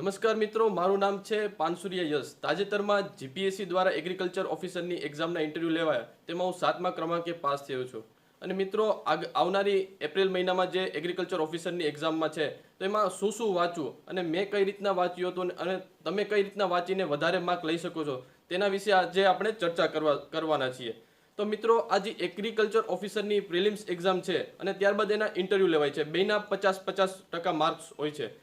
નમસ્કાર મિત્રો, મારું નામ છે પાનસુરિયા યશ. તાજેતરમાં જીપીએસસી દ્વારા એગ્રીકલ્ચર ઓફિસરની એક્ઝામના ઇન્ટરવ્યૂ લેવાયા, તેમાં હું 7મા ક્રમાંકે પાસ થયો છું. અને મિત્રો, આવનારી એપ્રિલ મહિનામાં જે એગ્રીકલ્ચર ઓફિસરની એક્ઝામમાં છે, તો એમાં શું શું વાંચવું અને મેં કઈ રીતના વાંચ્યું હતું અને તમે કઈ રીતના વાંચીને વધારે માર્ક લઈ શકો છો, તેના વિશે આજે આપણે ચર્ચા કરવાના છીએ. તો મિત્રો, આ જે એગ્રીકલ્ચર ઓફિસરની પ્રિલિમ્સ એક્ઝામ છે અને ત્યારબાદ એના ઇન્ટરવ્યૂ લેવાય છે, બેના 50-50% માર્ક્સ હોય છે.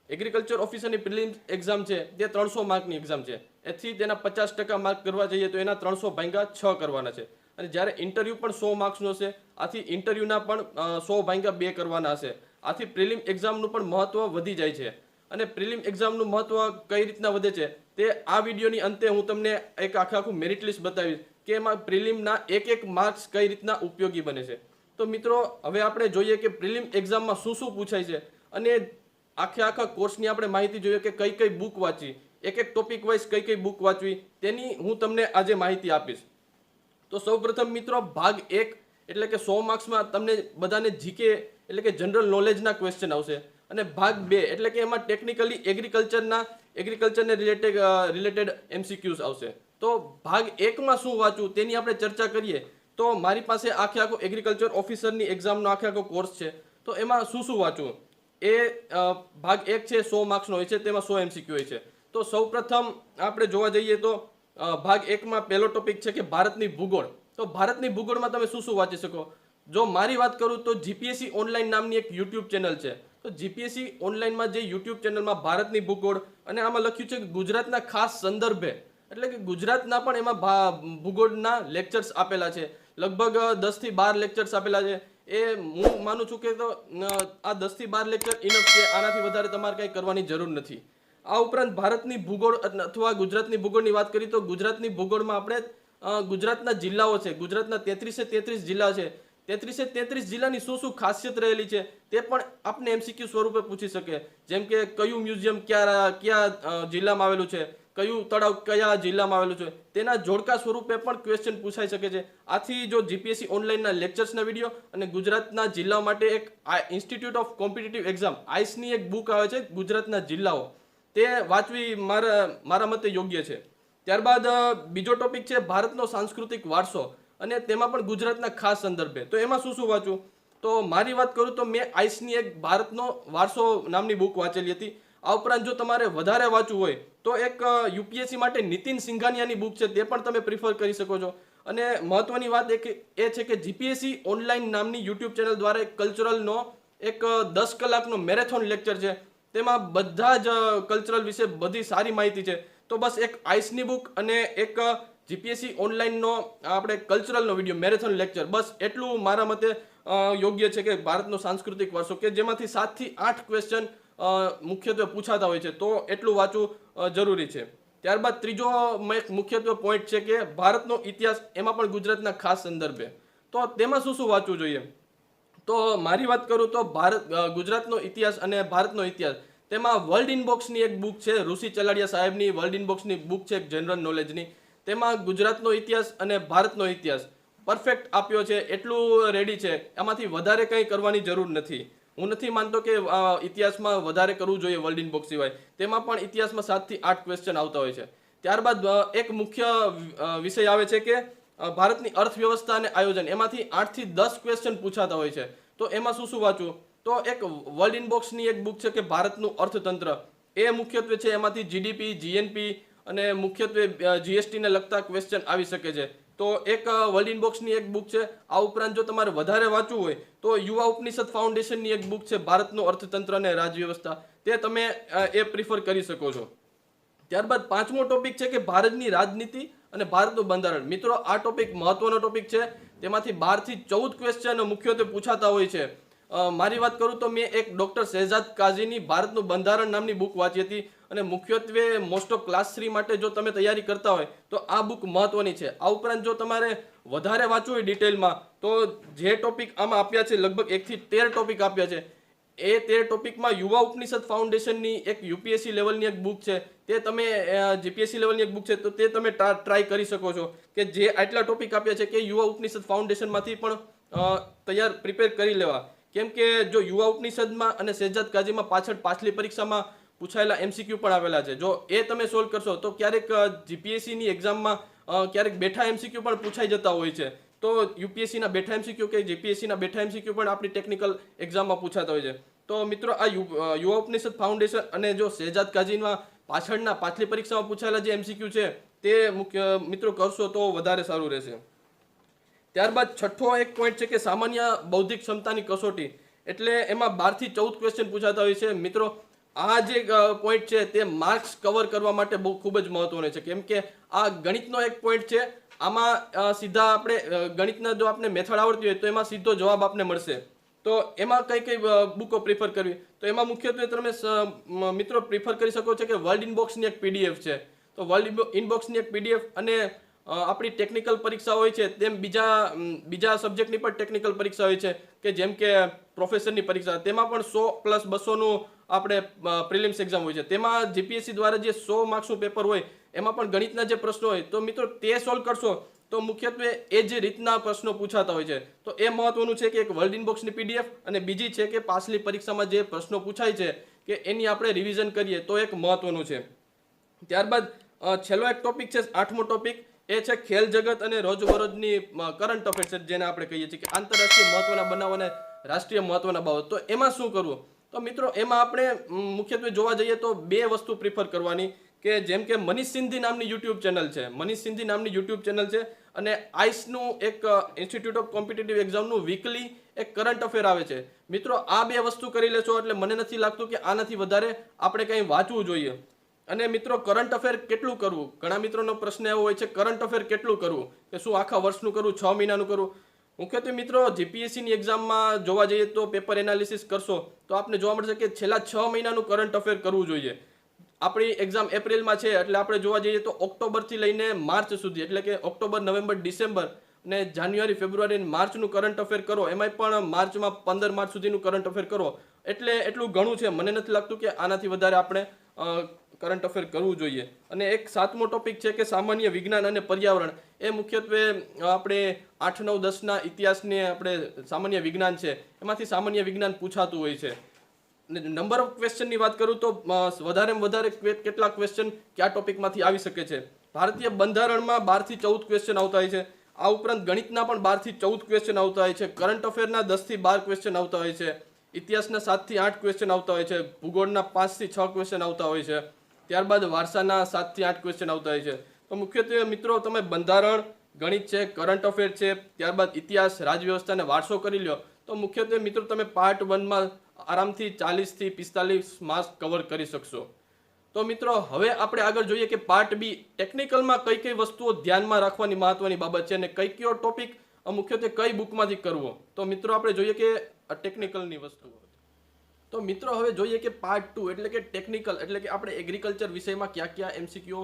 એગ્રીકલ્ચર ઓફિસરની પ્રિલિમ્સ એક્ઝામ છે તે 300 માર્કની એક્ઝામ છે. એથી તેના 50% માર્ક કરવા જઈએ તો એના 300 ભાગ્યા 6 કરવાના છે. અને જ્યારે ઇન્ટરવ્યૂ પણ 100 માર્ક્સનો હશે, આથી ઇન્ટરવ્યૂના પણ 100 ભાગ્યા 2 કરવાના હશે. આથી પ્રિલિમ એક્ઝામનું પણ મહત્વ વધી જાય છે. અને પ્રિલિમ એક્ઝામનું મહત્વ કઈ રીતના વધે છે તે આ વિડીયોની અંતે હું તમને એક આખું મેરિટ લિસ્ટ બતાવીશ કે એમાં પ્રિલિમના એક માર્ક્સ કઈ રીતના ઉપયોગી બને છે. તો મિત્રો, હવે આપણે જોઈએ કે પ્રિલિમ એક્ઝામમાં શું શું પૂછાય છે અને આખા કોર્સની આપણે માહિતી જોઈએ કે કઈ બુક વાંચવી, એક ટોપિક વાઇઝ કઈ બુક વાંચવી, તેની હું તમને આજે માહિતી આપીશ. તો સૌપ્રથમ મિત્રો, ભાગ 1 એટલે કે 100 માર્ક્સમાં તમને બધાને જીકે એટલે કે જનરલ નોલેજના ક્વેશ્ચન આવશે. અને ભાગ 2 એટલે કે એમાં ટેકનિકલી એગ્રીકલ્ચરને રિલેટેડ એમસીક્યુઝ આવશે. તો ભાગ 1માં શું વાંચવું તેની આપણે ચર્ચા કરીએ તો મારી પાસે આખો એગ્રીકલ્ચર ઓફિસરની એક્ઝામનો આખો કોર્સ છે. તો એમાં શું શું વાંચવું એ ભાગ 1 છે, 100 માર્ક્સનો હોય છે, તેમાં 100 એમસીક્યુ હોય છે. તો સૌપ્રથમ આપણે જોવા જઈએ તો ભાગ 1માં પહેલો ટોપિક છે કે ભારતની ભૂગોળ. તો ભારતની ભૂગોળમાં તમે શું શું વાંચી શકો? જો મારી વાત કરું તો જીપીએસસી ઓનલાઈન નામની એક યુટ્યુબ ચેનલ છે. તો જીપીએસસી ઓનલાઈનમાં જે યુટ્યુબ ચેનલમાં ભારતની ભૂગોળ અને આમાં લખ્યું છે કે ગુજરાતના ખાસ સંદર્ભે, એટલે કે ગુજરાતના પણ એમાં ભૂગોળના લેક્ચર્સ આપેલા છે. લગભગ 10 થી 12 લેક્ચર્સ આપેલા છે. એ હું માનું છું કે તો આ 10 થી 12 લેક્ચર ઇનફ છે. આનાથી વધારે તમારે કંઈ કરવાની જરૂર નથી. આ ઉપરાંત ભારતની ભૂગોળ અથવા ગુજરાતની ભૂગોળની વાત કરીએ તો ગુજરાતની ભૂગોળમાં આપણે ગુજરાતના જિલ્લાઓ છે, ગુજરાતના 33 જિલ્લા છે, 33 જિલ્લાની શું ખાસિયત રહેલી છે તે પણ આપણે એમસીક્યુ સ્વરૂપે પૂછી શકે. જેમ કે કયું મ્યુઝિયમ કયા જિલ્લામાં આવેલું છે, કયું તળાવ કયા જિલ્લામાં આવેલું છે, તેના જોડકા સ્વરૂપે પણ ક્વેશ્ચન પૂછાઈ શકે છે. આથી જો જીપીએસસી ઓનલાઈનના લેક્ચર્સના વિડીયો અને ગુજરાતના જિલ્લાઓ માટે એક ઇન્સ્ટિટ્યૂટ ઓફ કોમ્પિટિટિવ એક્ઝામ આઈસની એક બુક આવે છે ગુજરાતના જિલ્લાઓ, તે વાંચવી મારા મતે યોગ્ય છે. ત્યારબાદ બીજો ટોપિક છે ભારતનો સાંસ્કૃતિક વારસો અને તેમાં પણ ગુજરાતના ખાસ સંદર્ભે. તો એમાં શું વાંચવું? તો મારી વાત કરું તો મેં આઈસની એક ભારતનો વારસો નામની બુક વાંચેલી હતી. આ ઉપરાંત જો તમારે વધારે વાંચવું હોય તો એક યુપીએસસી માટે નીતિન સિંઘાનિયાની બુક છે, તે પણ તમે પ્રિફર કરી શકો છો. અને મહત્વની વાત એ છે કે જીપીએસસી ઓનલાઈન નામની યુટ્યુબ ચેનલ દ્વારા એક કલ્ચરલનો એક 10 કલાકનો મેરેથોન લેક્ચર છે. તેમાં બધા જ કલ્ચરલ વિશે બધી સારી માહિતી છે. તો બસ એક આઈસની બુક અને એક જીપીએસસી ઓનલાઈનનો આપણે કલ્ચરલનો વિડીયો મેરેથોન લેક્ચર, બસ એટલું મારા મતે યોગ્ય છે કે ભારતનો સાંસ્કૃતિક વારસો કે જેમાંથી 7 થી 8 ક્વેશ્ચન મુખ્યત્વે પૂછાતા હોય છે. તો એટલું વાંચવું જરૂરી છે. ત્યારબાદ ત્રીજો મુખ્યત્વે પોઈન્ટ છે કે ભારતનો ઇતિહાસ, એમાં પણ ગુજરાતના ખાસ સંદર્ભે. તો તેમાં શું વાંચવું જોઈએ? તો મારી વાત કરું તો ગુજરાતનો ઇતિહાસ અને ભારતનો ઇતિહાસ, તેમાં વર્લ્ડ ઇનબોક્સની એક બુક છે, ઋષિ ચલાડિયા સાહેબની વર્લ્ડ ઇનબોક્સની બુક છે જનરલ નોલેજની. તેમાં ગુજરાતનો ઇતિહાસ અને ભારતનો ઇતિહાસ પરફેક્ટ આપ્યો છે, એટલું રેડી છે. એમાંથી વધારે કંઈ કરવાની જરૂર નથી. હું નથી માનતો કે ઇતિહાસમાં વધારે કરવું જોઈએ વર્લ્ડ ઇનબોક્સ સિવાય. તેમાં પણ ઇતિહાસમાં 7 થી 8 ક્વેશ્ચન આવતા હોય છે. ત્યારબાદ એક મુખ્ય વિષય આવે છે કે ભારતની અર્થવ્યવસ્થા અને આયોજન, એમાંથી 8 થી 10 ક્વેશ્ચન પૂછાતા હોય છે. તો એમાં શું વાંચવું? તો એક વર્લ્ડ ઇનબોક્સની એક બુક છે કે ભારતનું અર્થતંત્ર, એ મુખ્યત્વે છે. એમાંથી જીડીપી, જીએનપી અને મુખ્યત્વે જીએસટીને લગતા ક્વેશ્ચન આવી શકે છે. તો એક વર્લ્ડ ઇનબોક્સની એક બુક છે. આ ઉપરાંત જો તમારે વધારે વાંચવું હોય તો યુવા ઉપનિષદ ફાઉન્ડેશનની એક બુક છે ભારતનું અર્થતંત્ર અને રાજવ્યવસ્થા, તે તમે એ પ્રિફર કરી શકો છો. ત્યારબાદ 5મો ટોપિક છે કે ભારતની રાજનીતિ અને ભારતનું બંધારણ. મિત્રો, આ ટોપિક મહત્વનો ટોપિક છે. તેમાંથી 12 થી 14 ક્વેશ્ચન મુખ્યત્વે પૂછાતા હોય છે. મારી વાત કરું તો મેં એક ડોક્ટર શહેજાદ કાઝીની ભારતનું બંધારણ નામની બુક વાંચી હતી. અને મુખ્યત્વે મોસ્ટ ઓફ ક્લાસ 3 માટે જો તમે તૈયારી કરતા હોય તો આ બુક મહત્વની છે. આ ઉપરાંત જો તમારે વધારે વાંચવું હોય ડિટેલમાં તો જે ટોપિક આમાં આપ્યા છે, લગભગ 1 થી 13 ટોપિક આપ્યા છે. એ 13 ટોપિકમાં યુવા ઉપનિષદ ફાઉન્ડેશનની એક યુપીએસસી લેવલની એક બુક છે, તે તમે જીપીએસસી લેવલની એક બુક છે, તો તે તમે ટ્રાય કરી શકો છો કે જે આટલા ટોપિક આપ્યા છે કે યુવા ઉપનિષદ ફાઉન્ડેશનમાંથી પણ તૈયાર પ્રિપેર કરી લેવા. કેમ કે જો યુવા ઉપનિષદમાં અને શહેજાદ કાઝીમાં પાછળની પરીક્ષામાં પૂછાયેલા એમસીક્યુ પણ આવેલા છે. જો એ તમે સોલ્વ કરશો તો ક્યારેક જીપીએસસીની એક્ઝામમાં ક્યારેક બેઠા એમસીક્યુ પણ પૂછાઈ જતા હોય છે. તો યુપીએસસીના બેઠા એમસીક્યુ કે જીપીએસસીના બેઠા એમસીક્યુ પણ આપણી ટેકનિકલ એક્ઝામમાં પૂછાતા હોય છે. તો મિત્રો આ યુવા ઉપનિષદ ફાઉન્ડેશન અને જો શહેજાદ કાઝીમાં પાછલી પરીક્ષામાં પૂછાયેલા જે એમસીક્યુ છે તે મિત્રો કરશો તો વધારે સારું રહેશે. ત્યારબાદ છઠ્ઠો એક પોઈન્ટ છે કે સામાન્ય બૌદ્ધિક ક્ષમતાની કસોટી, એટલે એમાં 12 થી 14 ક્વેશ્ચન પૂછાતા હોય છે. મિત્રો આ જે પોઈન્ટ છે તે માર્ક્સ કવર કરવા માટે બહુ ખૂબ જ મહત્વનો છે, કેમ કે આ ગણિતનો એક પોઈન્ટ છે. આમાં સીધા આપણે ગણિતના જો આપણે મેથડ આવડતી હોય તો એમાં સીધો જવાબ આપને મળશે. તો એમાં કઈ બુકો પ્રિફર કરવી, તો એમાં મુખ્યત્વે તમે મિત્રો પ્રિફર કરી શકો છો કે વર્લ્ડ ઇનબોક્સની એક પીડીએફ છે. તો વર્લ્ડ ઇનબોક્સની એક પીડીએફ અને આપણી ટેકનિકલ પરીક્ષા હોય છે તેમ બીજા સબ્જેક્ટની પણ ટેકનિકલ પરીક્ષા હોય છે કે જેમ કે પ્રોફેસરની પરીક્ષા, તેમાં પણ 100 + 200નું આપણે પ્રિલિમ્સ એક્ઝામ હોય છે. તેમાં જીપીએસસી દ્વારા જે 100 માર્ક્સનું પેપર હોય એમાં પણ ગણિતના જે પ્રશ્નો હોય તો મિત્રો તે સોલ્વ કરશો તો મુખ્યત્વે એ જ રીતના પ્રશ્નો પૂછાતા હોય છે. તો એ મહત્વનું છે કે એક વર્લ્ડ ઇનબોક્સની પીડીએફ અને બીજી છે કે પાછલી પરીક્ષામાં જે પ્રશ્નો પૂછાય છે કે એની આપણે રિવિઝન કરીએ તો એક મહત્વનું છે. ત્યારબાદ છેલ્લો એક ટોપિક છે, 8મો ટોપિક, એ છે ખેલ જગત અને રોજબરોજની કરંટ અફેર્સ, જેને આપણે કહીએ છીએ કે આંતરરાષ્ટ્રીય મહત્વના બનાવ અને રાષ્ટ્રીય મહત્વના બાબત. તો એમાં શું કરવું, તો મિત્રો એમાં આપણે મુખ્યત્વે જોવા જઈએ તો બે વસ્તુ પ્રિફર કરવાની કે જેમ કે મનીષ સિંધી નામની યુટ્યુબ ચેનલ છે. મનીષ સિંધી નામની યુટ્યુબ ચેનલ છે અને આઈસનું એક ઇન્સ્ટિટ્યૂટ ઓફ કોમ્પિટિટિવ એક્ઝામનું વીકલી એક કરંટ અફેર આવે છે. મિત્રો આ બે વસ્તુ કરી લેશો એટલે મને નથી લાગતું કે આનાથી વધારે આપણે કંઈ વાંચવું જોઈએ. અને મિત્રો કરંટ અફેર કેટલું કરવું, ઘણા મિત્રોનો પ્રશ્ન એવો હોય છે કરંટ અફેર કેટલું કરવું, કે શું આખા વર્ષનું કરવું, 6 મહિનાનું કરવું. મુખ્યત્વે મિત્રો જીપીએસસીની એક્ઝામમાં જોવા જઈએ તો પેપર એનાલિસિસ કરશો તો આપને જોવા મળશે કે છેલ્લા 6 મહિનાનું કરંટ અફેર કરવું જોઈએ. આપણી એક્ઝામ એપ્રિલમાં છે એટલે આપણે જોવા જઈએ તો ઓક્ટોબરથી લઈને માર્ચ સુધી, એટલે કે ઓક્ટોબર, નવેમ્બર, ડિસેમ્બર અને જાન્યુઆરી, ફેબ્રુઆરી, માર્ચનું કરંટ અફેર કરો. એમાંય પણ માર્ચમાં 15 માર્ચ સુધીનું કરંટ અફેર કરો એટલે એટલું ઘણું છે. મને નથી લાગતું કે આનાથી વધારે આપણે કરંટ અફેર કરવું જોઈએ. અને એક 7મો ટોપિક છે કે સામાન્ય વિજ્ઞાન અને પર્યાવરણ. એ મુખ્યત્વે આપણે 8, 9, 10ના ઇતિહાસને આપણે સામાન્ય વિજ્ઞાન છે એમાંથી સામાન્ય વિજ્ઞાન પૂછાતું હોય છે. નંબર ઓફ ક્વેશ્ચનની વાત કરું તો વધારેમાં વધારે કેટલા ક્વેશ્ચન કયા ટોપિકમાંથી આવી શકે છે. ભારતીય બંધારણમાં 12 થી 14 ક્વેશ્ચન આવતા હોય છે. આ ઉપરાંત ગણિતના પણ 12 થી 14 ક્વેશ્ચન આવતા હોય છે. કરંટ અફેરના 10 થી 12 ક્વેશ્ચન આવતા હોય છે. ઇતિહાસના 7 થી 8 ક્વેશ્ચન આવતા હોય છે. ભૂગોળના 5 થી 6 ક્વેશ્ચન આવતા હોય છે. ત્યારબાદ વારસાના 7 થી 8 ક્વેશ્ચન આવતા હોય છે. તો મુખ્યત્વે મિત્રો તમે બંધારણ, ગણિત છે, કરંટ અફેર છે, ત્યારબાદ ઇતિહાસ, રાજવ્યવસ્થા અને વારસો કરી લ્યો તો મુખ્યત્વે મિત્રો તમે પાર્ટ 1માં આરામથી 40 થી 45 માર્ક્સ કવર કરી શકશો. તો મિત્રો હવે આપણે આગળ જોઈએ કે પાર્ટ બી, ટેકનિકલમાં કઈ કઈ વસ્તુઓ ધ્યાનમાં રાખવાની મહત્વની બાબત છે અને કયો ટોપિક મુખ્યત્વે કઈ બુકમાંથી કરવો. તો મિત્રો આપણે જોઈએ કે ટેકનિકલની વસ્તુઓ. તો મિત્રો હવે જોઈએ કે પાર્ટ 2 એટલે કે ટેકનિકલ, એટલે કે આપણે એગ્રીકલ્ચર વિષયમાં કયા કયા એમસીક્યુ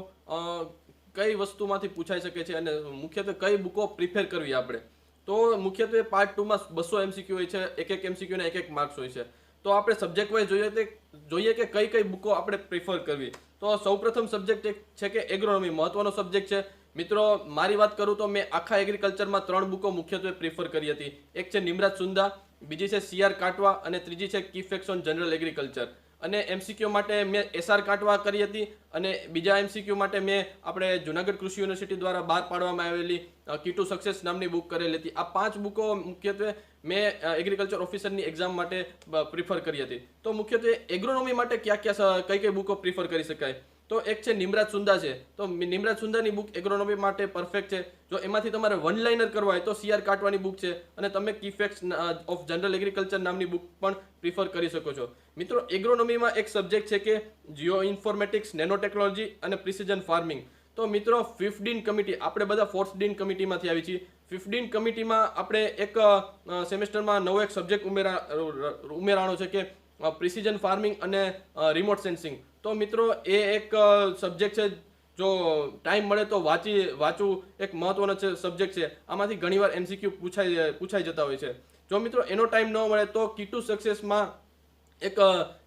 કઈ વસ્તુમાંથી પૂછાઈ શકે છે અને મુખ્યત્વે કઈ બુકો પ્રિફર કરવી આપણે. તો મુખ્યત્વે પાર્ટ 2માં 200 એમસીક્યુ હોય છે, એક એમસીક્યુના એક માર્ક્સ હોય છે. તો આપણે સબ્જેક્ટ વાઇઝ જોઈએ કે કઈ બુકો આપણે પ્રિફર કરવી. તો સૌપ્રથમ સબ્જેક્ટ એક છે કે એગ્રોનોમી, મહત્વનો સબ્જેક્ટ છે. મિત્રો મારી વાત કરું તો મેં આખા એગ્રીકલ્ચરમાં 3 બુકો મુખ્યત્વે પ્રિફર કરી હતી. એક છે નિમરાજ સુંદા, બીજી છે CR કાટવા અને ત્રીજી છે કી ફેક્ટ્સ ઓન જનરલ એગ્રીકલ્ચર. અને એમસીક્યુ માટે મેં SR કાટવા કરી હતી અને બીજા એમસીક્યુ માટે મેં આપણે જુનાગઢ કૃષિ યુનિવર્સિટી દ્વારા બહાર પાડવામાં આવેલી કી ટુ સક્સેસ નામની બુક કરેલી હતી. આ 5 બુકો મુખ્યત્વે મેં એગ્રીકલ્ચર ઓફિસરની એક્ઝામ માટે પ્રિફર કરી હતી. તો મુખ્યત્વે એગ્રોનોમી માટે કઈ બુકો પ્રિફર કરી શકાય. તો એક છે નિમરાજ સુંદા છે. તો નિમરાજ સુંદાની બુક એગ્રોનોમી માટે પરફેક્ટ છે. જો એમાંથી તમારે વન લાઇનર કરવા હોય તો CR કાટવાની બુક છે અને તમે કી ફેક્ટ્સ ઓફ જનરલ એગ્રીકલ્ચર નામની બુક પણ પ્રિફર કરી શકો છો. મિત્રો એગ્રોનોમીમાં એક સબ્જેક્ટ છે કે જીઓ ઇન્ફોર્મેટિક્સ, નેનો ટેકનોલોજી અને પ્રિસિઝન ફાર્મિંગ. તો મિત્રો 5th ડીન કમિટી, આપણે બધા 4th ડીન કમિટીમાંથી આવી છીએ. 5th ડીન કમિટીમાં આપણે એક સેમેસ્ટરમાં નવો એક સબ્જેક્ટ ઉમેરાણો છે કે પ્રિસિઝન ફાર્મિંગ અને રિમોટ સેન્સિંગ. તો મિત્રો એ એક સબ્જેક્ટ છે, જો ટાઈમ મળે તો વાંચવું એક મહત્વનો સબ્જેક્ટ છે. આમાંથી ઘણીવાર એમસીક્યુ પૂછાઈ જતા હોય છે. જો મિત્રો એનો ટાઈમ ન મળે તો કી ટુ સક્સેસમાં એક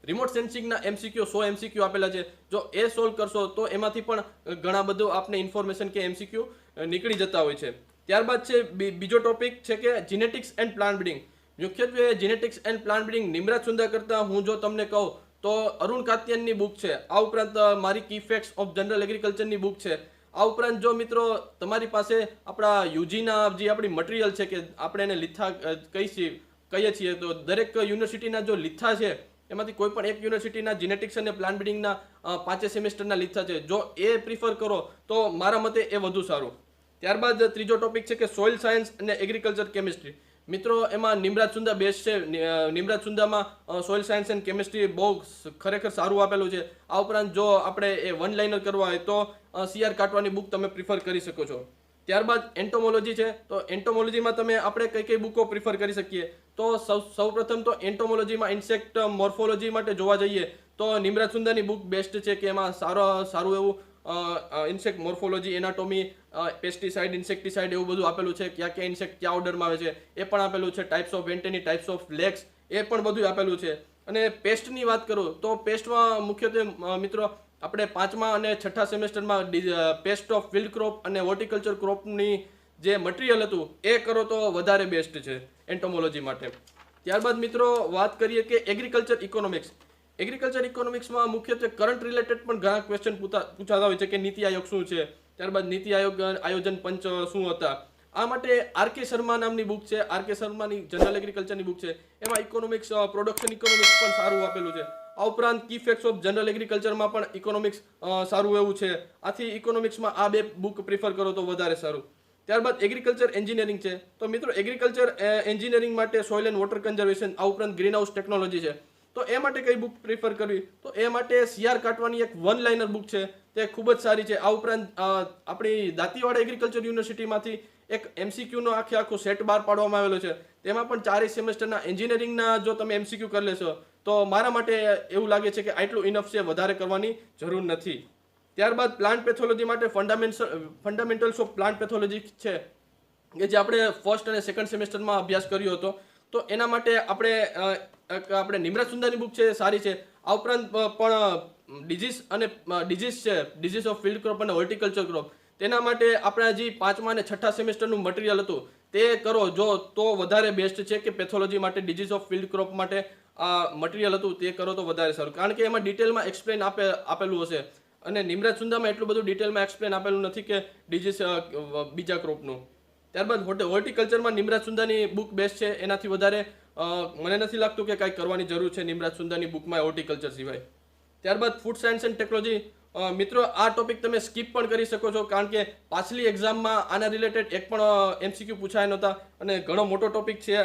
રિમોટ સેન્સિંગના એમસીક્યુ 100 એમસીક્યુ આપેલા છે. જો એ સોલ્વ કરશો તો એમાંથી પણ ઘણા બધું આપને ઇન્ફોર્મેશન કે એમસીક્યુ નીકળી જતા હોય છે. ત્યારબાદ છે બીજો ટોપિક છે કે જીનેટિક્સ એન્ડ પ્લાન્ટ બ્રીડિંગ. મુખ્યત્વે જીનેટિક્સ એન્ડ પ્લાન્ટ બ્રીડિંગ નિમરાજ સુંદા કરતા હું જો તમને કહું તો અરુણ કાત્યાનની બુક છે. આ ઉપરાંત મારી કી ફેક્ટ્સ ઓફ જનરલ એગ્રીકલ્ચરની બુક છે. આ ઉપરાંત જો મિત્રો તમારી પાસે આપણા યુજીના જે આપણી મટીરિયલ છે કે આપણે એને લિથા કહીએ છીએ, તો દરેક યુનિવર્સિટીના જો લિથા છે એમાંથી કોઈ પણ એક યુનિવર્સિટીના જીનેટિક્સ અને પ્લાન્ટ બ્રીડિંગના 5 સેમેસ્ટરના લિથા છે, જો એ પ્રિફર કરો તો મારા મતે એ વધુ સારું. ત્યારબાદ ત્રીજો ટોપિક છે કે સોઇલ સાયન્સ અને એગ્રીકલ્ચર કેમિસ્ટ્રી. મિત્રો એમાં નિમરાજ સુંદા બેસ્ટ છે. નિમરાજ સુંદામાં સોઇલ સાયન્સ એન્ડ કેમિસ્ટ્રી બહુ ખરેખર સારું આપેલું છે. આ ઉપરાંત જો આપણે એ વન લાઇનર કરવા હોય તો CR કાટવાની બુક તમે પ્રિફર કરી શકો છો. ત્યારબાદ એન્ટોમોલોજી છે, તો એન્ટોમોલોજીમાં તમે આપણે કઈ કઈ બુકો પ્રિફર કરી શકીએ, તો સૌપ્રથમ તો એન્ટોમોલોજીમાં ઇન્સેક્ટ મોર્ફોલોજી માટે જોવા જઈએ તો નિમરાજ સુંદાની બુક બેસ્ટ છે કે એમાં સારું એવું insect morphology, anatomy, pesticide, insecticide એવું બધું આપેલું છે. ક્યાં ઇન્સેક્ટ ક્યાં ઓર્ડરમાં આવે છે એ પણ આપેલું છે. Types of antennae, types of legs એ પણ બધું આપેલું છે. અને પેસ્ટની વાત કરું તો પેસ્ટમાં મુખ્યત્વે મિત્રો આપણે 5મા અને 6ઠા સેમેસ્ટરમાં પેસ્ટ ઓફ ફિલ્ડ ક્રોપ અને હોર્ટિકલ્ચર ક્રોપની જે મટીરિયલ હતું એ કરો તો વધારે બેસ્ટ છે એન્ટોમોલોજી માટે. ત્યારબાદ મિત્રો વાત કરીએ કે એગ્રીકલ્ચર ઇકોનોમિક્સ. એગ્રીકલ્ચર ઇકોનોમિક્સમાં મુખ્યત્વે કરંટ રિલેટેડ પણ ઘણા ક્વેશ્ચન પૂછાતા હોય છે કે નીતિ આયોગ શું છે, ત્યારબાદ નીતિ આયોગ આયોજન પંચ શું હતા. આ માટે RK શર્મા નામની બુક છે, RK શર્માની જનરલ એગ્રીકલ્ચરની બુક છે. એમાં ઇકોનોમિક્સ, પ્રોડક્શન ઇકોનોમિક્સ પણ સારું આપેલું છે. આ ઉપરાંત કી ફેક્ટ્સ ઓફ જનરલ એગ્રીકલ્ચરમાં પણ ઇકોનોમિક્સ સારું એવું છે. આથી ઇકોનોમિક્સમાં આ બે બુક પ્રિફર કરો તો વધારે સારું. ત્યારબાદ એગ્રીકલ્ચર એન્જિનિયરિંગ છે, તો મિત્રો એગ્રીકલ્ચર એન્જિનિયરિંગ માટે સોઇલ એન્ડ વોટર કન્ઝર્વેશન, આ ઉપરાંત ગ્રીન હાઉસ ટેકનોલોજી છે. તો એ માટે કઈ બુક પ્રિફર કરવી, તો એ માટે CR કાટવાની એક વન લાઇનર બુક છે, તે ખૂબ જ સારી છે. આ ઉપરાંત આપણી દાંતીવાડા એગ્રીકલ્ચર યુનિવર્સિટીમાંથી એક MCQ નો આખો સેટ બહાર પાડવામાં આવેલો છે. તેમાં પણ 4 સેમેસ્ટરના એન્જિનિયરિંગના જો તમે MCQ કરી લેશો તો મારા માટે એવું લાગે છે કે આટલું ઇનફ છે, વધારે કરવાની જરૂર નથી. ત્યારબાદ પ્લાન્ટ પેથોલોજી માટે ફંડામેન્ટલ્સ ઓફ પ્લાન્ટ પેથોલોજી છે કે જે આપણે ફર્સ્ટ અને સેકન્ડ સેમેસ્ટરમાં અભ્યાસ કર્યો હતો. તો એના માટે આપણે નિમરાજ સુંદાની બુક છે, સારી છે. આ ઉપરાંત પણ ડિઝીઝ છે, ડિઝીઝ ઓફ ફિલ્ડ ક્રોપ અને હોર્ટિકલ્ચર ક્રોપ, તેના માટે આપણા જે 5મા અને 6ઠા સેમેસ્ટરનું મટીરિયલ હતું તે કરો જો તો વધારે બેસ્ટ છે કે પેથોલોજી માટે, ડિઝીઝ ઓફ ફિલ્ડ ક્રોપ માટે આ મટીરિયલ હતું તે કરો તો વધારે સારું, કારણ કે એમાં ડિટેલમાં એક્સપ્લેન આપેલું હશે. અને નિમરાજ સુંદામાં એટલું બધું ડિટેલમાં એક્સપ્લેન આપેલું નથી કે ડિઝીઝ બીજા ક્રોપનું. ત્યારબાદ હોર્ટિકલ્ચરમાં નિમરાજ સુંદાની બુક બેસ્ટ છે. એનાથી વધારે મને નથી લાગતું કે કાંઈ કરવાની જરૂર છે નિમરાજ સુંદાની બુકમાં હોર્ટિકલ્ચર સિવાય. ત્યારબાદ ફૂડ સાયન્સ એન્ડ ટેકનોલોજી. મિત્રો આ ટોપિક તમે સ્કીપ પણ કરી શકો છો, કારણ કે પાછલી એક્ઝામમાં આના રિલેટેડ એક પણ MCQ પૂછાયા નહોતા અને ઘણો મોટો ટોપિક છે.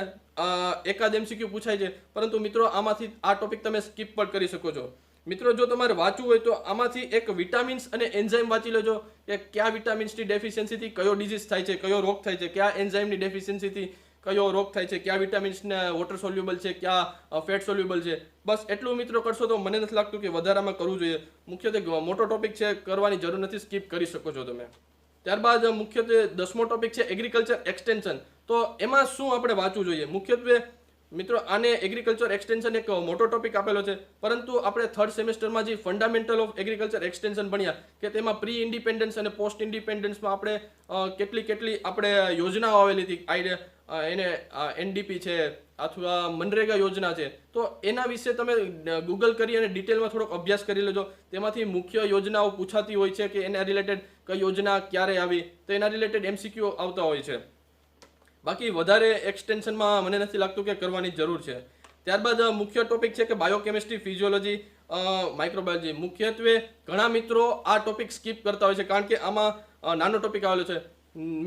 એકાદ MCQ પૂછાય છે, પરંતુ મિત્રો આમાંથી આ ટોપિક તમે સ્કીપ પણ કરી શકો છો. મિત્રો જો તમારે વાંચવું હોય તો આમાંથી એક વિટામિન્સ અને એન્ઝાઇમ વાંચી લેજો કે કયા વિટામિન્સની ડેફિશિયન્સીથી કયો ડિઝીઝ થાય છે, કયો રોગ થાય છે, કયા એન્ઝાઇમની ડેફિશિયન્સીથી કયો રોગ થાય છે, કયા વિટામિન્સને વોટર સોલ્યુબલ છે, કયા ફેટ સોલ્યુબલ છે. બસ એટલું મિત્રો કરશો તો મને નથી લાગતું કે વધારામાં કરવું જોઈએ. મુખ્યત્વે મોટો ટોપિક છે, કરવાની જરૂર નથી, સ્કીપ કરી શકો છો તમે. ત્યારબાદ મુખ્યત્વે 10મો ટોપિક છે એગ્રીકલ્ચર એક્સટેન્શન. તો એમાં શું આપણે વાંચવું જોઈએ? મુખ્યત્વે મિત્રો આને એગ્રીકલ્ચર એક્સટેન્શન એક મોટો ટોપિક આપેલો છે, પરંતુ આપણે 3rd સેમેસ્ટરમાં જે ફંડામેન્ટલ ઓફ એગ્રીકલ્ચર એક્સટેન્શન ભણ્યા કે તેમાં પ્રી ઇન્ડિપેન્ડન્સ અને પોસ્ટ ઇન્ડિપેન્ડન્સમાં આપણે કેટલી આપણે યોજનાઓ આવેલી હતી. એને NDP છે અથવા મનરેગા યોજના છે, તો એના વિશે તમે ગૂગલ કરી અને ડિટેલમાં થોડોક અભ્યાસ કરી લેજો. તેમાંથી મુખ્ય યોજનાઓ પૂછાતી હોય છે કે એના રિલેટેડ કઈ યોજના ક્યારે આવી, તો એના રિલેટેડ MCQ આવતા હોય છે. બાકી વધારે એક્સટેન્શનમાં મને નથી લાગતું કે કરવાની જરૂર છે. ત્યારબાદ મુખ્ય ટોપિક છે કે બાયોકેમિસ્ટ્રી, ફિઝિયોલોજી, માઇક્રોબાયોલોજી. મુખ્યત્વે ઘણા મિત્રો આ ટોપિક સ્કીપ કરતા હોય છે, કારણ કે આમાં નાનો ટોપિક આવેલો છે.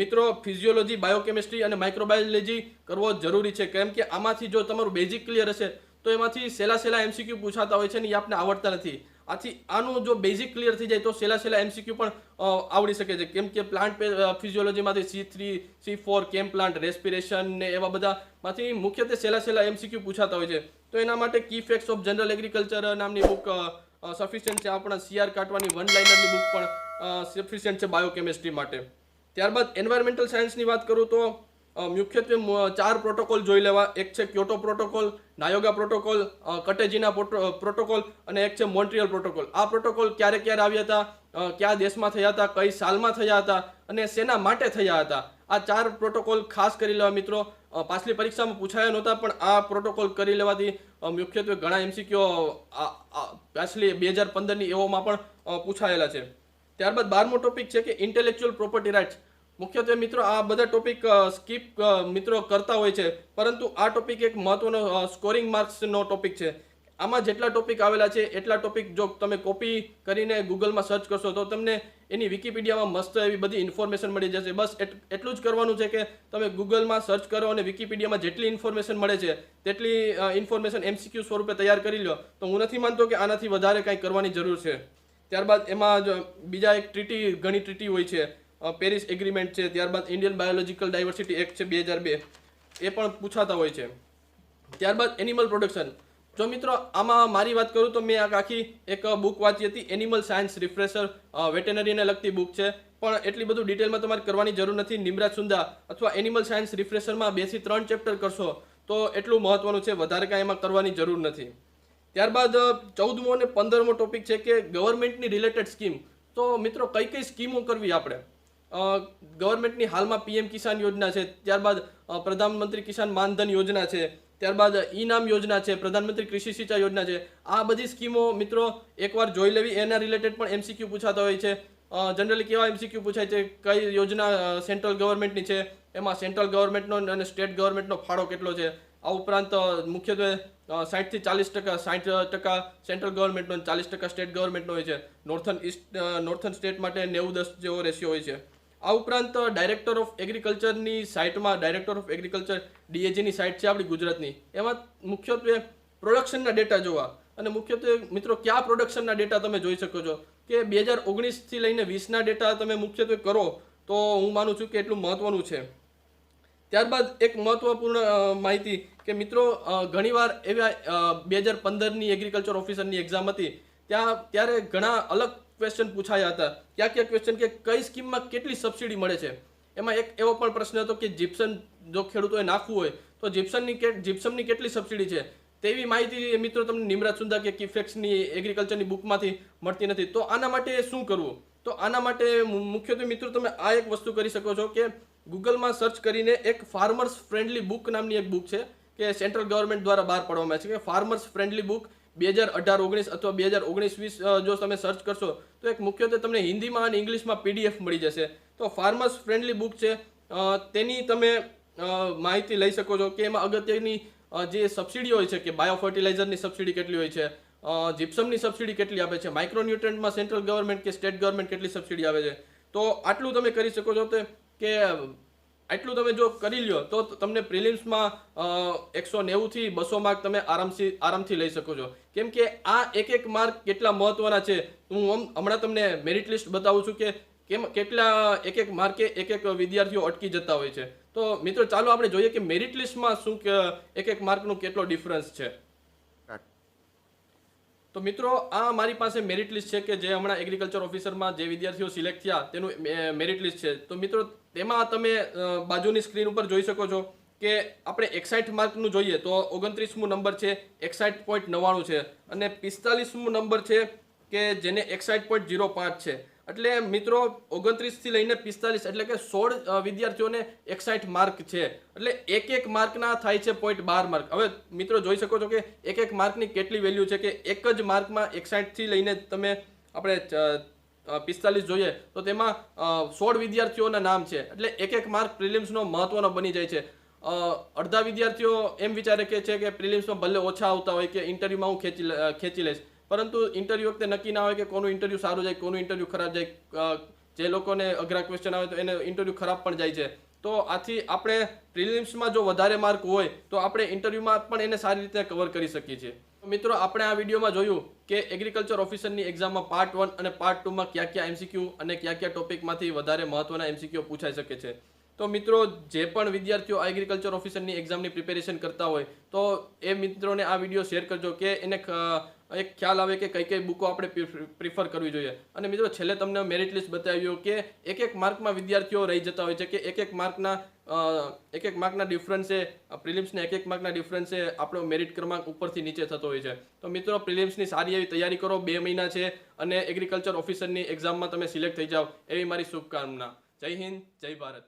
મિત્રો ફિઝિયોલોજી, બાયોકેમિસ્ટ્રી અને માઇક્રોબાયોલોજી કરવો જરૂરી છે, કેમ કે આમાંથી જો તમારું બેઝિક ક્લિયર હશે તો એમાંથી સેલા MCQ પૂછાતા હોય છે ને એ આપણે આવડતા નથી. આથી આનું જો બેઝિક ક્લિયર થઈ જાય તો સેલા MCQ પણ આવડી શકે છે, કેમ કે પ્લાન્ટ ફિઝિયોલોજીમાંથી C3, C4, કેમ પ્લાન્ટ, રેસ્પિરેશન ને એવા બધામાંથી મુખ્યત્વે સેલા MCQ પૂછાતા હોય છે. તો એના માટે કી ફેક્ટ્સ ઓફ જનરલ એગ્રીકલ્ચર નામની બુક સફિશિયન્ટ છે. આપણા CR કાટવાની વન લાઇનરની બુક પણ સફિશિયન્ટ છે બાયોકેમિસ્ટ્રી માટે. ત્યારબાદ એન્વાયરમેન્ટલ સાયન્સની વાત કરું તો મુખ્યત્વે 4 પ્રોટોકોલ જોઈ લેવા. એક છે ક્યોટો પ્રોટોકોલ, નાયોગા પ્રોટોકોલ, કટેજીના પ્રોટોકોલ અને એક છે મોન્ટ્રીયલ પ્રોટોકોલ. આ પ્રોટોકોલ ક્યારે આવ્યા હતા, કયા દેશમાં થયા હતા, કઈ સાલમાં થયા હતા અને શેના માટે થયા હતા. આ 4 પ્રોટોકોલ ખાસ કરી લેવા મિત્રો. પાછલી પરીક્ષામાં પૂછાયા નહોતા, પણ આ પ્રોટોકોલ કરી લેવાથી મુખ્યત્વે ઘણા એમસીક્યુ પાછલી 2015ની એવોમાં પણ પૂછાયેલા છે. ત્યારબાદ 12મો ટોપિક છે કે ઇન્ટેલેક્ચ્યુઅલ પ્રોપર્ટી રાઇટ્સ. મુખ્યત્વે મિત્રો આ બધા ટોપિક સ્કીપ મિત્રો કરતા હોય છે, પરંતુ આ ટોપિક એક મહત્વનો સ્કોરિંગ માર્ક્સનો ટોપિક છે. આમાં જેટલા ટોપિક આવેલા છે એટલા ટોપિક જો તમે કોપી કરીને ગૂગલમાં સર્ચ કરશો તો તમને એની વિકીપીડિયામાં મસ્ત એવી બધી ઇન્ફોર્મેશન મળી જશે. બસ એટલું જ કરવાનું છે કે તમે ગૂગલમાં સર્ચ કરો અને વિકીપીડિયામાં જેટલી ઇન્ફોર્મેશન મળે છે તેટલી ઇન્ફોર્મેશન એમસીક્યુ સ્વરૂપે તૈયાર કરી લો. તો હું નથી માનતો કે આનાથી વધારે કંઈ કરવાની જરૂર છે. ત્યારબાદ એમાં બીજા એક ઘણી ટ્રીટી હોય છે. પેરિસ એગ્રીમેન્ટ છે, ત્યારબાદ ઇન્ડિયન બાયોલોજિકલ ડાયવર્સિટી એક્ટ છે 2002, એ પણ પૂછાતા હોય છે. ત્યારબાદ એનિમલ પ્રોડક્શન. જો મિત્રો આમાં મારી વાત કરું તો મેં આખી એક બુક વાંચી હતી, એનિમલ સાયન્સ રિફ્રેશર, વેટેનરીને લગતી બુક છે, પણ એટલી બધું ડિટેલમાં તમારે કરવાની જરૂર નથી. નિમ્રાજ સુંદા અથવા એનિમલ સાયન્સ રિફ્રેશરમાં 2 થી 3 ચેપ્ટર કરશો તો એટલું મહત્વનું છે, વધારે કાંઈ એમાં કરવાની જરૂર નથી. ત્યારબાદ 14મો અને 15મો ટોપિક છે કે ગવર્મેન્ટની રિલેટેડ સ્કીમ. તો મિત્રો કઈ સ્કીમો કરવી આપણે? ગવર્મેન્ટની હાલમાં પીએમ કિસાન યોજના છે, ત્યારબાદ પ્રધાનમંત્રી કિસાન માનધન યોજના છે, ત્યારબાદ ઈ-નામ યોજના છે, પ્રધાનમંત્રી કૃષિ સિંચાઈ યોજના છે. આ બધી સ્કીમો મિત્રો એકવાર જોઈ લેવી. એના રિલેટેડ પણ એમસીક્યુ પૂછાતા હોય છે. જનરલી કેવા એમસીક્યુ પૂછાય છે, કઈ યોજના સેન્ટ્રલ ગવર્મેન્ટની છે, એમાં સેન્ટ્રલ ગવર્મેન્ટનો અને સ્ટેટ ગવર્મેન્ટનો ફાળો કેટલો છે. આ ઉપરાંત મુખ્યત્વે 60 થી 40%, 60% સેન્ટ્રલ ગવર્મેન્ટનો અને 40% સ્ટેટ ગવર્મેન્ટનો હોય છે. નોર્થન સ્ટેટ માટે 90-10 જેવો રેશિયો હોય છે. આ ઉપરાંત ડાયરેક્ટર ઓફ એગ્રીકલ્ચરની સાઇટમાં, ડાયરેક્ટર ઓફ એગ્રીકલ્ચર DAGની સાઇટ છે આપણી ગુજરાતની, એમાં મુખ્યત્વે પ્રોડક્શનના ડેટા જોવા. અને મુખ્યત્વે મિત્રો કયા પ્રોડક્શનના ડેટા તમે જોઈ શકો છો કે 2019થી લઈને 20ના ડેટા તમે મુખ્યત્વે કરો તો હું માનું છું કે એટલું મહત્વનું છે. ત્યારબાદ એક મહત્વપૂર્ણ માહિતી કે મિત્રો ઘણીવાર એવા 2015ની એગ્રીકલ્ચર ઓફિસરની એક્ઝામ હતી ત્યારે ઘણા અલગ ક્વેશ્ચન પૂછાયા હતા. ક્યાં ક્વેશ્ચન કે કઈ સ્કીમમાં કેટલી સબસિડી મળે છે. એમાં એક એવો પણ પ્રશ્ન હતો કે જીપ્સમ જો ખેડૂતોએ નાખવું હોય તો જીપ્સમની કેટલી સબસિડી છે. તેવી માહિતી મિત્રો તમને નિમ્રાજ સુંદા કે કિફેક્સની એગ્રીકલ્ચરની બુકમાંથી મળતી નથી. તો આના માટે શું કરવું? તો આના માટે મુખ્યત્વે મિત્રો તમે આ એક વસ્તુ કરી શકો છો કે ગૂગલમાં સર્ચ કરીને એક ફાર્મર્સ ફ્રેન્ડલી બુક નામની એક બુક છે કે સેન્ટ્રલ ગવર્મેન્ટ દ્વારા બહાર પાડવામાં આવે છે કે ફાર્મર્સ ફ્રેન્ડલી બુક 2018-19 અથવા 2019-20 જો તમે સર્ચ કરશો તો એક મુખ્યત્વે તમને હિન્દીમાં અને ઇંગ્લિશમાં PDF મળી જશે. તો ફાર્મર્સ ફ્રેન્ડલી બુક છે, તેની તમે માહિતી લઈ શકો છો કે એમાં અગત્યની જે સબસિડી હોય છે કે બાયો ફર્ટિલાઇઝરની સબસિડી કેટલી હોય છે, જીપ્સમની સબસિડી કેટલી આપે છે, માઇક્રોન્યુટ્રન્ટમાં સેન્ટ્રલ ગવર્મેન્ટ કે સ્ટેટ ગવર્મેન્ટ કેટલી સબસિડી આવે છે. તો આટલું તમે કરી શકો છો કે આટલું તમે જો કરી લ્યો તો તમને પ્રિલિમ્સમાં 190 થી 200 માર્ક તમે આરામથી લઈ શકો છો. કેમ કે આ એક માર્ક કેટલા મહત્વના છે. હું હમણાં તમને મેરિટ લિસ્ટ બતાવું છું કે કેટલા એક માર્કે એક વિદ્યાર્થીઓ અટકી જતા હોય છે. તો મિત્રો ચાલો આપણે જોઈએ કે મેરિટ લિસ્ટમાં શું એક માર્કનો કેટલો ડિફરન્સ છે. તો મિત્રો આ મારી પાસે મેરિટ લિસ્ટ છે કે જે હમણાં એગ્રીકલ્ચર ઓફિસરમાં જે વિદ્યાર્થીઓ સિલેક્ટ થયા તેનું મેરિટ લિસ્ટ છે. તો મિત્રો તેમાં તમે બાજુની સ્ક્રીન ઉપર જોઈ શકો છો કે આપણે 61 માર્કનું જોઈએ તો 29મો નંબર છે 61.99 છે અને 45મો નંબર છે કે જેને 61.05 છે. એટલે મિત્રો 29 થી લઈને 45 એટલે કે 16 વિદ્યાર્થીઓને 61 માર્ક છે. એટલે એક માર્કના થાય છે 0.12 માર્ક. હવે મિત્રો જોઈ શકો છો કે એક માર્કની કેટલી વેલ્યુ છે કે એક જ માર્કમાં 61 થી લઈને તમે આપણે 45 જોઈએ તો તેમાં 16 વિદ્યાર્થીઓના નામ છે. એટલે એક માર્ક પ્રિલિમ્સનો મહત્વનો બની જાય છે. અડધા વિદ્યાર્થીઓ એમ વિચારે કે છે કે પ્રિલિમ્સમાં ભલે ઓછા આવતા હોય કે ઇન્ટરવ્યુમાં હું ખેંચી લઈશ, પરંતુ ઇન્ટરવ્યુ વખતે નક્કી ના હોય કે કોનું ઇન્ટરવ્યુ સારું જાય, કોનું ઇન્ટરવ્યુ ખરાબ જાય. જે લોકોને અઘરા ક્વેશ્ચન આવે તો એને ઇન્ટરવ્યુ ખરાબ પણ જાય છે. તો આથી આપણે પ્રિલિમ્સમાં જો વધારે માર્ક હોય તો આપણે ઇન્ટરવ્યુમાં પણ એને સારી રીતે કવર કરી શકીએ છીએ. મિત્રો આપણે આ વિડીયોમાં જોયું કે એગ્રીકલ્ચર ઓફિસરની એક્ઝામમાં પાર્ટ 1 અને પાર્ટ 2માં કયા MCQ અને કયા ટોપિકમાંથી વધારે મહત્વના MCQ પૂછાઈ શકે છે. તો મિત્રો જે પણ વિદ્યાર્થીઓ એગ્રીકલ્ચર ઓફિસરની એક્ઝામની પ્રિપેરેશન કરતા હોય તો એ મિત્રોને આ વિડીયો શેર કરજો કે એને એક ખ્યાલ આવે કે કઈ બુકો આપણે પ્રિફર કરવી જોઈએ. અને મિત્રો છેલ્લે તમને મેરિટ લિસ્ટ બતાવ્યું કે એક માર્કમાં વિદ્યાર્થીઓ રહી જતા હોય છે કે એક માર્કના ડિફરન્સે પ્રિલિમ્સના એક માર્કના ડિફરન્સે આપણો મેરિટ ક્રમાંક ઉપરથી નીચે થતો હોય છે. તો મિત્રો પ્રિલિમ્સની સારી એવી તૈયારી કરો, 2 મહિના છે અને એગ્રીકલ્ચર ઓફિસરની એક્ઝામમાં તમે સિલેક્ટ થઈ જાઓ એવી મારી શુભકામના. જય હિન્દ, જય ભારત.